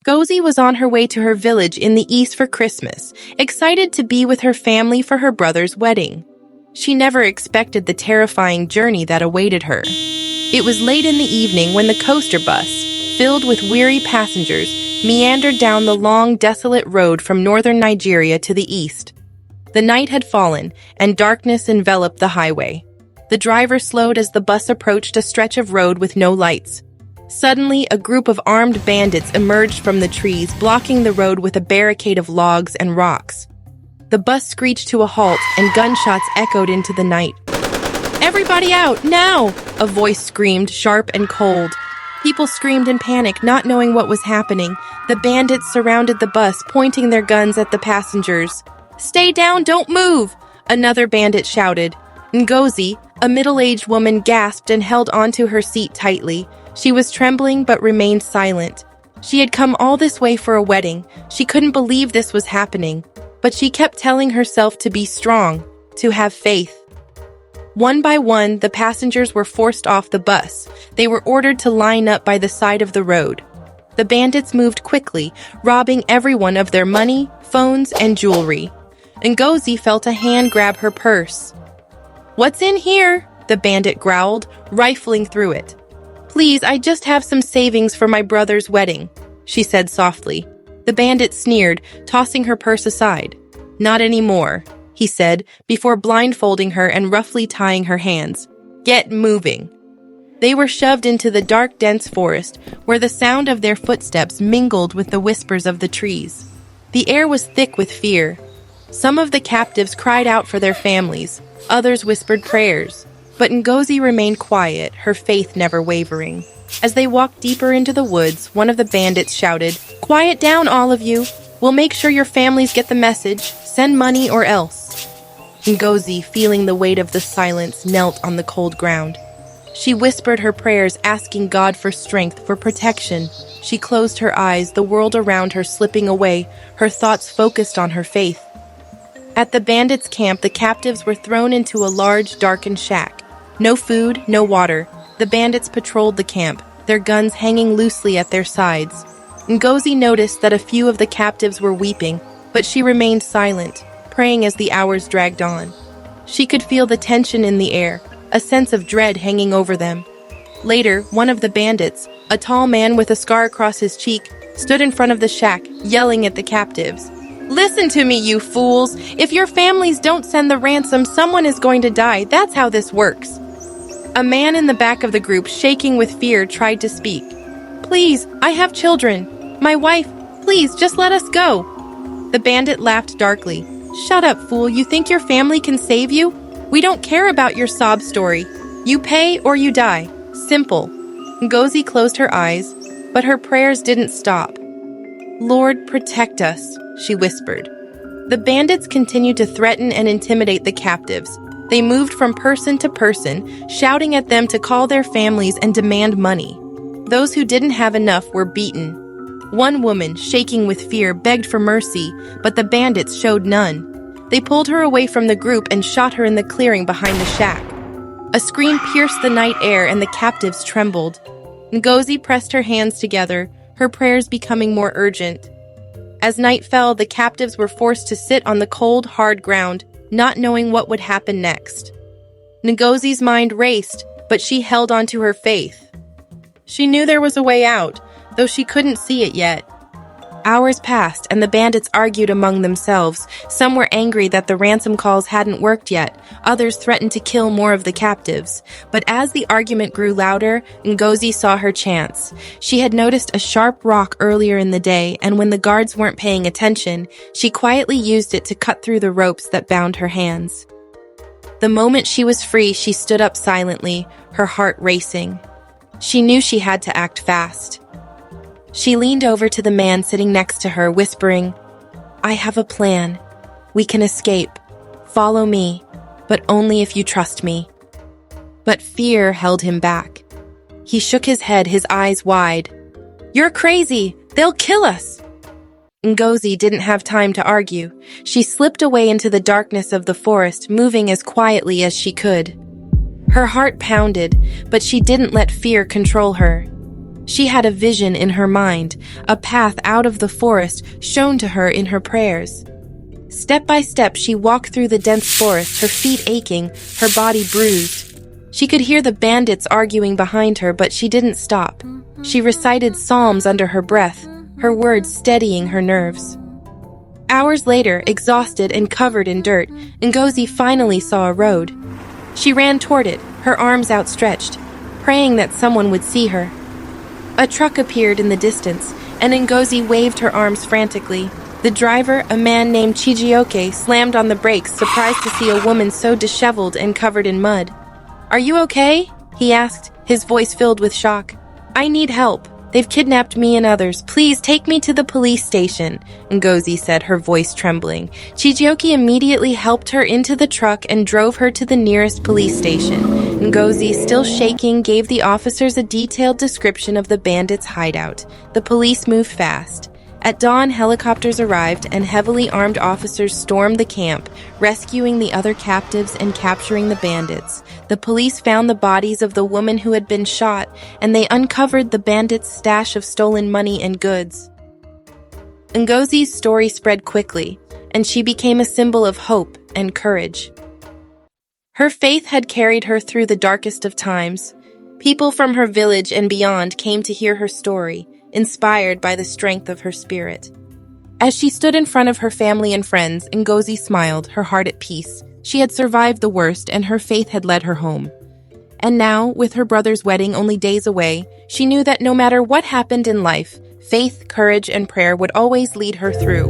Ngozi was on her way to her village in the east for Christmas, excited to be with her family for her brother's wedding. She never expected the terrifying journey that awaited her. It was late in the evening when the coaster bus, filled with weary passengers, meandered down the long, desolate road from northern Nigeria to the east. The night had fallen, and darkness enveloped the highway. The driver slowed as the bus approached a stretch of road with no lights. Suddenly, a group of armed bandits emerged from the trees, blocking the road with a barricade of logs and rocks. The bus screeched to a halt, and gunshots echoed into the night. "Everybody out, now!" a voice screamed, sharp and cold. People screamed in panic, not knowing what was happening. The bandits surrounded the bus, pointing their guns at the passengers. "Stay down, don't move!" another bandit shouted. Ngozi, a middle-aged woman, gasped and held onto her seat tightly. She was trembling but remained silent. She had come all this way for a wedding. She couldn't believe this was happening, but she kept telling herself to be strong, to have faith. One by one, the passengers were forced off the bus. They were ordered to line up by the side of the road. The bandits moved quickly, robbing everyone of their money, phones, and jewelry. Ngozi felt a hand grab her purse. "What's in here?" the bandit growled, rifling through it. "Please, I just have some savings for my brother's wedding," she said softly. The bandit sneered, tossing her purse aside. "Not anymore," he said, before blindfolding her and roughly tying her hands. "Get moving." They were shoved into the dark, dense forest, where the sound of their footsteps mingled with the whispers of the trees. The air was thick with fear. Some of the captives cried out for their families, others whispered prayers. But Ngozi remained quiet, her faith never wavering. As they walked deeper into the woods, one of the bandits shouted, "Quiet down, all of you. We'll make sure your families get the message. Send money or else." Ngozi, feeling the weight of the silence, knelt on the cold ground. She whispered her prayers, asking God for strength, for protection. She closed her eyes, the world around her slipping away, her thoughts focused on her faith. At the bandits' camp, the captives were thrown into a large, darkened shack. No food, no water. The bandits patrolled the camp, their guns hanging loosely at their sides. Ngozi noticed that a few of the captives were weeping, but she remained silent, praying as the hours dragged on. She could feel the tension in the air, a sense of dread hanging over them. Later, one of the bandits, a tall man with a scar across his cheek, stood in front of the shack, yelling at the captives. "Listen to me, you fools! If your families don't send the ransom, someone is going to die. That's how this works." A man in the back of the group, shaking with fear, tried to speak. "Please, I have children. My wife, please, just let us go." The bandit laughed darkly. "Shut up, fool. You think your family can save you? We don't care about your sob story. You pay or you die. Simple." Ngozi closed her eyes, but her prayers didn't stop. "Lord, protect us," she whispered. The bandits continued to threaten and intimidate the captives. They moved from person to person, shouting at them to call their families and demand money. Those who didn't have enough were beaten. One woman, shaking with fear, begged for mercy, but the bandits showed none. They pulled her away from the group and shot her in the clearing behind the shack. A scream pierced the night air and the captives trembled. Ngozi pressed her hands together, her prayers becoming more urgent. As night fell, the captives were forced to sit on the cold, hard ground, not knowing what would happen next. Ngozi's mind raced, but she held on to her faith. She knew there was a way out, though she couldn't see it yet. Hours passed, and the bandits argued among themselves. Some were angry that the ransom calls hadn't worked yet. Others threatened to kill more of the captives. But as the argument grew louder, Ngozi saw her chance. She had noticed a sharp rock earlier in the day, and when the guards weren't paying attention, she quietly used it to cut through the ropes that bound her hands. The moment she was free, she stood up silently, her heart racing. She knew she had to act fast. She leaned over to the man sitting next to her, whispering, "I have a plan. We can escape. Follow me, but only if you trust me." But fear held him back. He shook his head, his eyes wide. "You're crazy! They'll kill us!" Ngozi didn't have time to argue. She slipped away into the darkness of the forest, moving as quietly as she could. Her heart pounded, but she didn't let fear control her. She had a vision in her mind, a path out of the forest shown to her in her prayers. Step by step, she walked through the dense forest, her feet aching, her body bruised. She could hear the bandits arguing behind her, but she didn't stop. She recited psalms under her breath, her words steadying her nerves. Hours later, exhausted and covered in dirt, Ngozi finally saw a road. She ran toward it, her arms outstretched, praying that someone would see her. A truck appeared in the distance, and Ngozi waved her arms frantically. The driver, a man named Chijioke, slammed on the brakes, surprised to see a woman so disheveled and covered in mud. "Are you okay?" he asked, his voice filled with shock. "I need help. They've kidnapped me and others. Please take me to the police station," Ngozi said, her voice trembling. Chijioke immediately helped her into the truck and drove her to the nearest police station. Ngozi, still shaking, gave the officers a detailed description of the bandits' hideout. The police moved fast. At dawn, helicopters arrived and heavily armed officers stormed the camp, rescuing the other captives and capturing the bandits. The police found the bodies of the woman who had been shot, and they uncovered the bandits' stash of stolen money and goods. Ngozi's story spread quickly, and she became a symbol of hope and courage. Her faith had carried her through the darkest of times. People from her village and beyond came to hear her story, inspired by the strength of her spirit. As she stood in front of her family and friends, Ngozi smiled, her heart at peace. She had survived the worst, and her faith had led her home. And now, with her brother's wedding only days away, she knew that no matter what happened in life, faith, courage, and prayer would always lead her through.